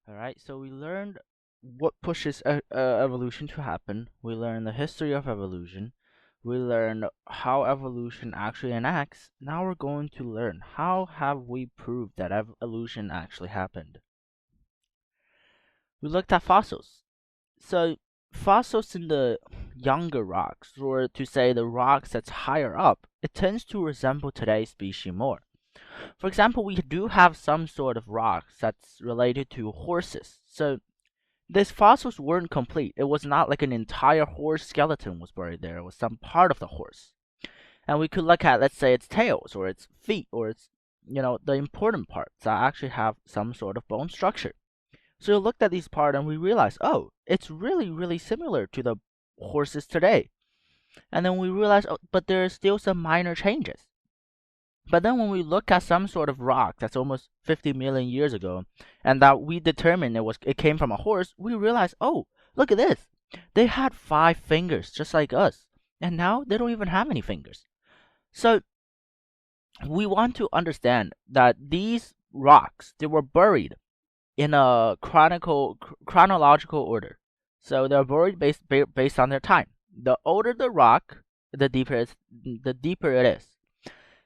All right, so we learned what pushes evolution to happen. We learned the history of evolution. We learned how evolution actually enacts. Now we're going to learn how have we proved that evolution actually happened. We looked at fossils. So fossils in the younger rocks, or to say the rocks that's higher up, it tends to resemble today's species more. For example, we do have some sort of rocks that's related to horses. So these fossils weren't complete. It was not like an entire horse skeleton was buried there. It was some part of the horse. And we could look at, let's say, its tails or its feet or its, the important parts that actually have some sort of bone structure. So we looked at these parts and we realized, oh, it's really, really similar to the horses today. And then we realized, oh, but there are still some minor changes. But then when we look at some sort of rock that's almost 50 million years ago, and that we determined it came from a horse, we realize, oh, look at this. They had 5 fingers just like us, and now they don't even have any fingers. So we want to understand that these rocks, they were buried in a chronological order. So they're buried based on their time. The older the rock, the deeper it is.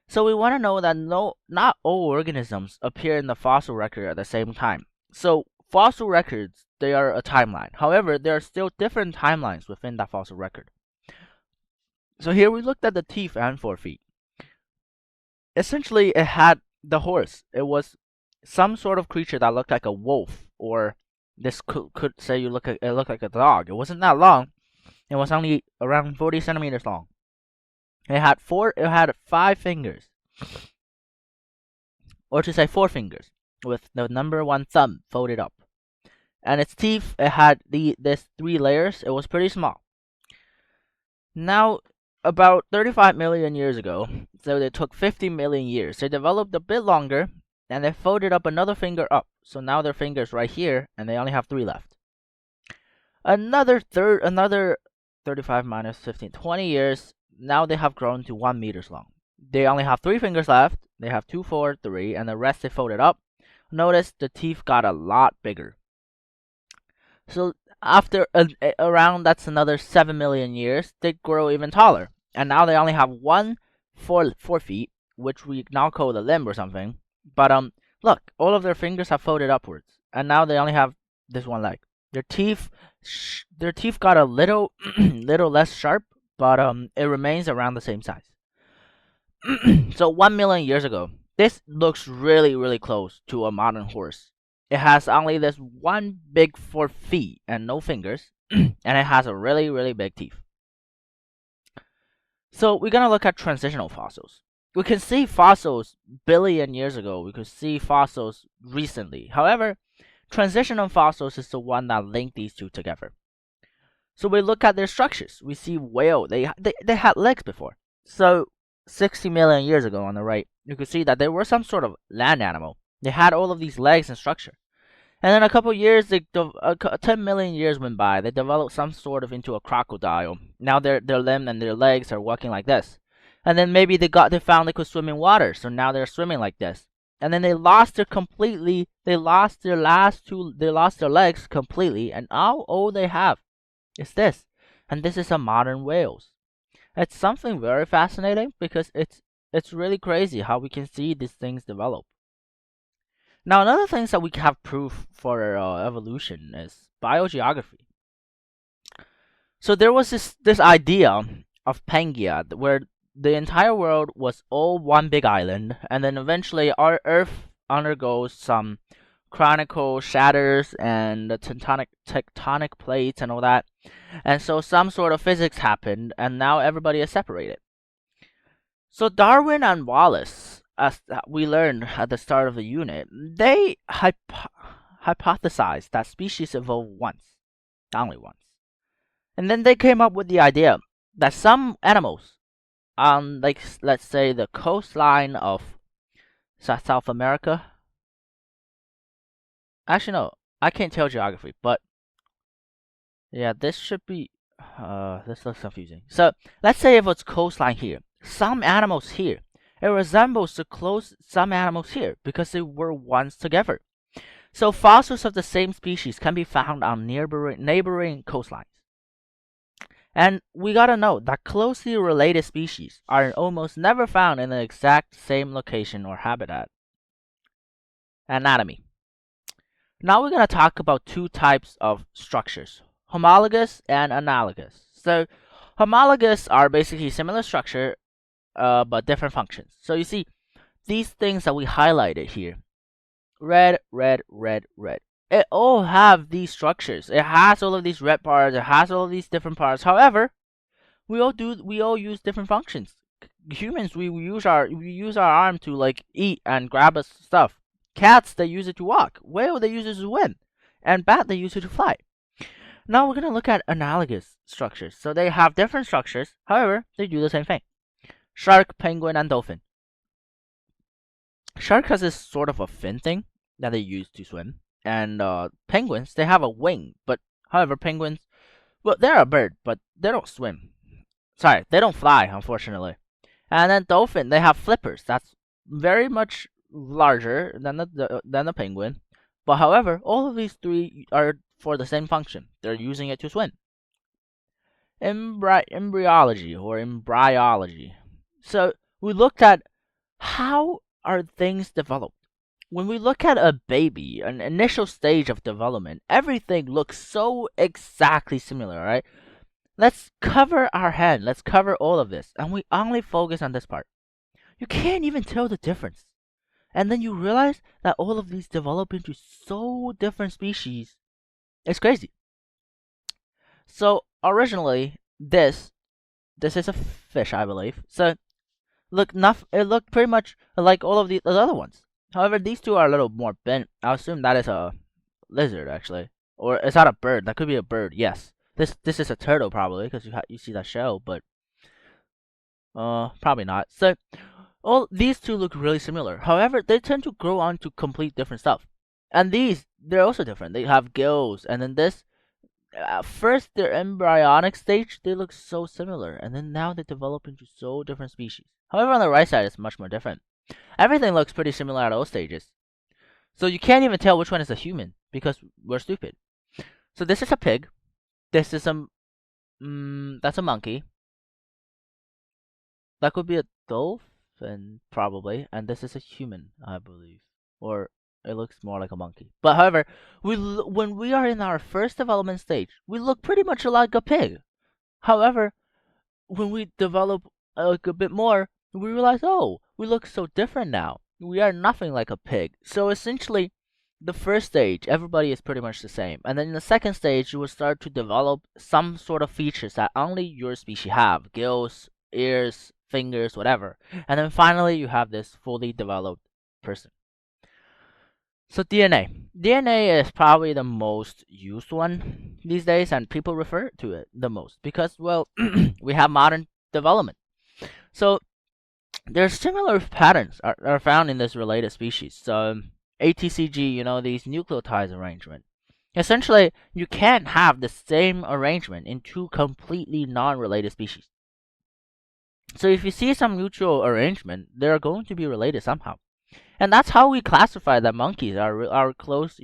So we want to know that not all organisms appear in the fossil record at the same time. So fossil records, they are a timeline. However, there are still different timelines within that fossil record. So here we looked at the teeth and forefeet. Essentially, it had the horse. It was some sort of creature that looked like a wolf, or this could say it looked like a dog. It wasn't that long. It was only around 40 centimeters long. It had 5 fingers, or to say 4 fingers, with the number 1 thumb folded up. And its teeth, it had this 3 layers. It was pretty small. Now, about 35 million years ago, so it took 50 million years. They developed a bit longer, and they folded up another finger up. So now their finger's right here, and they only have 3 left. Another 35 minus 15, 20 years. Now they have grown to 1 meters long. They only have 3 fingers left. They have 2, 4, 3, and the rest they folded up. Notice the teeth got a lot bigger. So after around, that's another 7 million years, they grow even taller. And now they only have 4 feet, which we now call the limb or something. But look, all of their fingers have folded upwards, and now they only have this 1 leg. Their teeth got a little less sharp, but it remains around the same size. So 1 million years ago, this looks really, really close to a modern horse. It has only this 1 big 4 feet and no fingers, and it has a really, really big teeth. So we're gonna look at transitional fossils. We can see fossils billion years ago. We could see fossils recently. However, transitional fossils is the one that link these two together. So we look at their structures. We see whale. They had legs before. So 60 million years ago on the right, you could see that they were some sort of land animal. They had all of these legs and structure. And then a couple years, 10 million years went by. They developed some sort of into a crocodile. Now their limb and their legs are walking like this. And then maybe they found they could swim in water, so now they're swimming like this. And then they lost their legs completely, and now all they have is this. And this is a modern whales. It's something very fascinating because it's really crazy how we can see these things develop. Now, another thing that we have proof for evolution is biogeography. So there was this idea of Pangaea, where the entire world was all one big island, and then eventually our Earth undergoes some chronicle shatters and the tectonic plates and all that, and so some sort of physics happened, and now everybody is separated. So Darwin and Wallace, as we learned at the start of the unit, they hypothesized that species evolve once, only once. And then they came up with the idea that some animals on, like, let's say the coastline of South America. Actually, no, I can't tell geography, but yeah, this should be, this looks confusing. So let's say if it's coastline here, some animals here, it resembles some animals here because they were once together. So fossils of the same species can be found on neighboring coastlines. And we gotta know that closely related species are almost never found in the exact same location or habitat. Anatomy. Now we're gonna talk about two types of structures, homologous and analogous. So homologous are basically similar structure but different functions. So you see, these things that we highlighted here, red, red, red, red, it all have these structures. It has all of these red parts. It has all of these different parts. However, we all use different functions. Humans, we use our arm to like eat and grab us stuff. Cats, they use it to walk. Whale, they use it to swim, and bat, they use it to fly. Now we're gonna look at analogous structures. So they have different structures. However, they do the same thing. Shark, penguin, and dolphin. Shark has this sort of a fin thing that they use to swim, and penguins, they have a wing. But however, penguins, well, they're a bird, but they don't swim. Sorry, they don't fly, unfortunately. And then dolphin, they have flippers. That's very much larger than the penguin. But however, all of these three are for the same function. They're using it to swim. Embryology or embryology. So we looked at how are things developed. When we look at a baby, an initial stage of development, everything looks so exactly similar, right? Let's cover our head. Let's cover all of this. And we only focus on this part. You can't even tell the difference. And then you realize that all of these develop into so different species. It's crazy. So originally, this is a fish, I believe. So it looked pretty much like all of the other ones. However, these two are a little more bent. I assume that is a lizard, actually, or it's not a bird. That could be a bird. Yes. This is a turtle probably because you see that shell, but probably not. So all these two look really similar. However, they tend to grow on to complete different stuff. And they're also different. They have gills, and then this. At first, their embryonic stage, they look so similar, and then now they develop into so different species. However, on the right side, it's much more different. Everything looks pretty similar at all stages. So you can't even tell which one is a human because we're stupid. So this is a pig. This is that's a monkey. That could be a dolphin, probably, and this is a human, I believe, or it looks more like a monkey. But however, when we are in our first development stage, we look pretty much like a pig. However, when we develop like a bit more, we realize, oh, we look so different now. We are nothing like a pig. So essentially, the first stage, everybody is pretty much the same. And then in the second stage, you will start to develop some sort of features that only your species have. Gills, ears, fingers, whatever. And then finally, you have this fully developed person. So DNA. DNA is probably the most used one these days, and people refer to it the most because, well, we have modern development. So there's similar patterns are found in this related species. So ATCG, these nucleotides arrangement. Essentially, you can't have the same arrangement in two completely non-related species. So if you see some mutual arrangement, they're going to be related somehow. And that's how we classify that monkeys are close,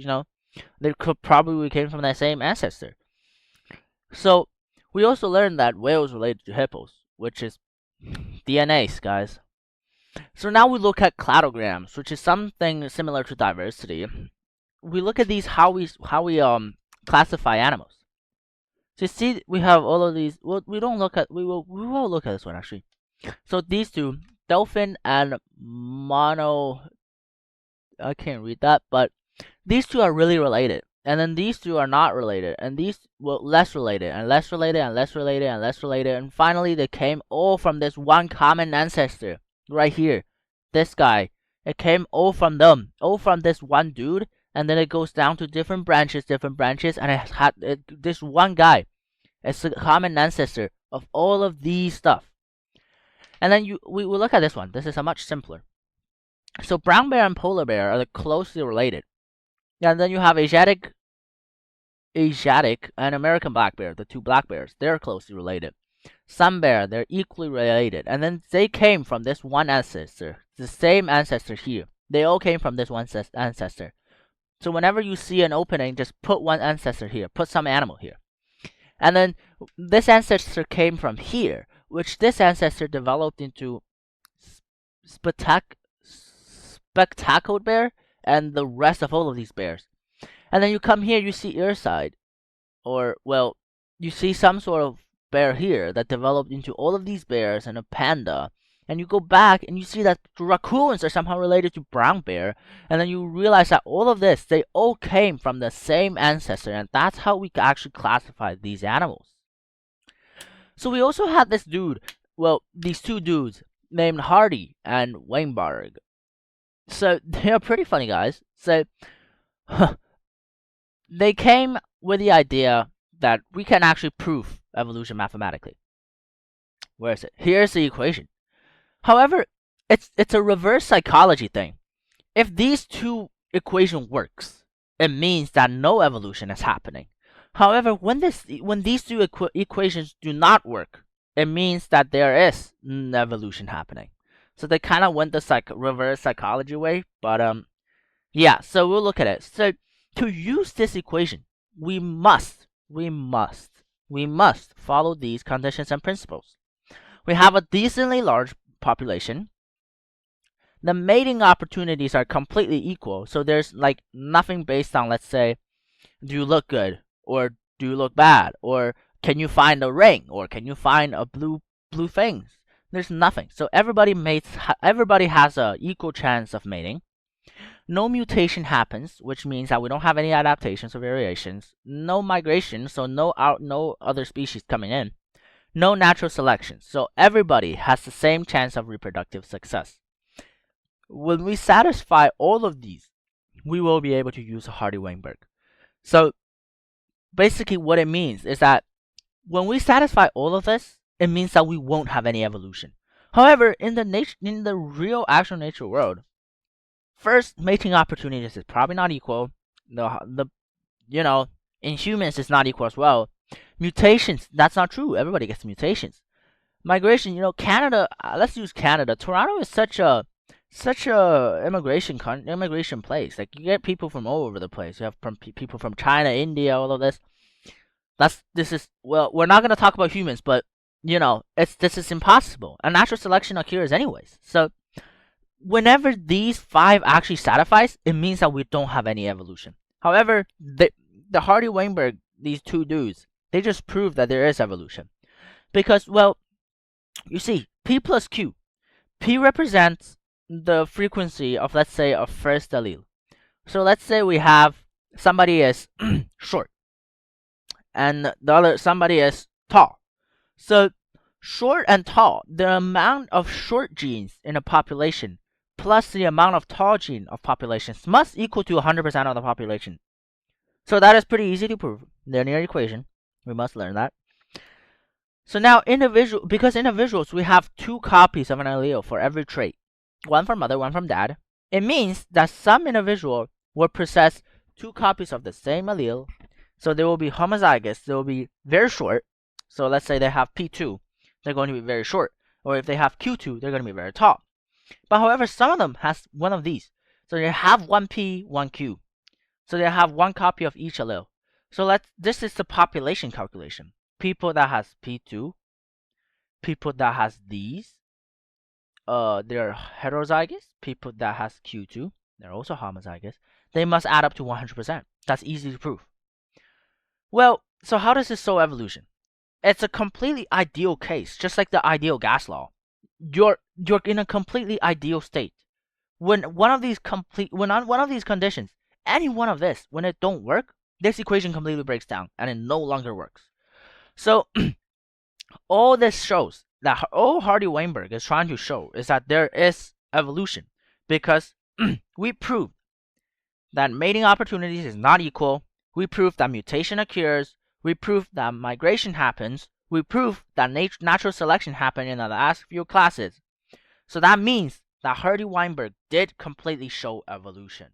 they probably came from that same ancestor. So we also learned that whales related to hippos, which is DNAs, guys. So now we look at cladograms, which is something similar to diversity. We look at these how we classify animals. So you see, we have all of these. Well, we will look at this one actually. So these two, dolphin and mono. I can't read that, but these two are really related. And then these two are not related, and these less related, and less related, and less related, and less related, and finally they came all from this one common ancestor right here. This guy, it came all from them, all from this one dude, and then it goes down to different branches, and it had this one guy. It's a common ancestor of all of these stuff. And then we look at this one. This is a much simpler. So brown bear and polar bear are closely related. And then you have Asiatic and American black bear, the two black bears. They're closely related. Sun bear, they're equally related. And then they came from this one ancestor. The same ancestor here. They all came from this one ancestor. So whenever you see an opening, just put one ancestor here, put some animal here. And then this ancestor came from here, which this ancestor developed into spectacled bear and the rest of all of these bears. And then you come here, you see ear side, or well, you see some sort of bear here that developed into all of these bears and a panda. And you go back and you see that raccoons are somehow related to brown bear, and then you realize that all of this, they all came from the same ancestor, and that's how we actually classify these animals. So we also had this dude, well, these two dudes named Hardy and Weinberg. So they're pretty funny guys. So they came with the idea that we can actually prove evolution mathematically. Where is it? Here's the equation. However, it's a reverse psychology thing. If these two equation works, it means that no evolution is happening. However, when these two equations do not work, it means that there is an evolution happening. So they kind of went the reverse psychology way, but yeah. So we'll look at it. So to use this equation, we must follow these conditions and principles. We have a decently large population. The mating opportunities are completely equal, so there's like nothing based on, let's say, do you look good or do you look bad, or can you find a ring, or can you find a blue things. There's nothing. So everybody mates. Everybody has a equal chance of mating. No mutation happens, which means that we don't have any adaptations or variations. No migration, so no other species coming in. No natural selection, so everybody has the same chance of reproductive success. When we satisfy all of these, we will be able to use a Hardy-Weinberg. So basically what it means is that when we satisfy all of this, it means that we won't have any evolution. However, in the real actual nature world, first, mating opportunities is probably not equal. In humans it's not equal as well. Mutations, that's not true. Everybody gets mutations. Migration, Canada. Let's use Canada. Toronto is such a immigration place. Like you get people from all over the place. You have people from China, India, all of this. We're not gonna talk about humans, but this is impossible. And natural selection occurs anyways. So whenever these 5 actually satisfies, it means that we don't have any evolution. However, the Hardy-Weinberg, these two dudes, they just prove that there is evolution. Because, well, you see, P plus Q. P represents the frequency of, let's say, a first allele. So let's say we have somebody is short and the other somebody is tall. So short and tall, the amount of short genes in a population plus the amount of tall gene of populations must equal to 100% of the population. So that is pretty easy to prove. Linear equation. We must learn that. So now because individuals, we have 2 copies of an allele for every trait. One from mother, one from dad. It means that some individual will possess 2 copies of the same allele. So they will be homozygous. They will be very short. So let's say they have P2. They're going to be very short. Or if they have Q2, they're going to be very tall. But however, some of them has one of these. So they have 1 P, 1 Q. So they have 1 copy of each allele. So this is the population calculation. People that has P2, people that has these, they're heterozygous. People that has Q2, they're also homozygous. They must add up to 100%. That's easy to prove. Well, so how does this show evolution? It's a completely ideal case, just like the ideal gas law. You're in a completely ideal state. When one of these conditions, any one of this, when it don't work, this equation completely breaks down and it no longer works. So all this shows that all Hardy-Weinberg is trying to show is that there is evolution, because we proved that mating opportunities is not equal. We proved that mutation occurs. We proved that migration happens. We proved that natural selection happened in the last few classes. So that means that Hardy-Weinberg did completely show evolution.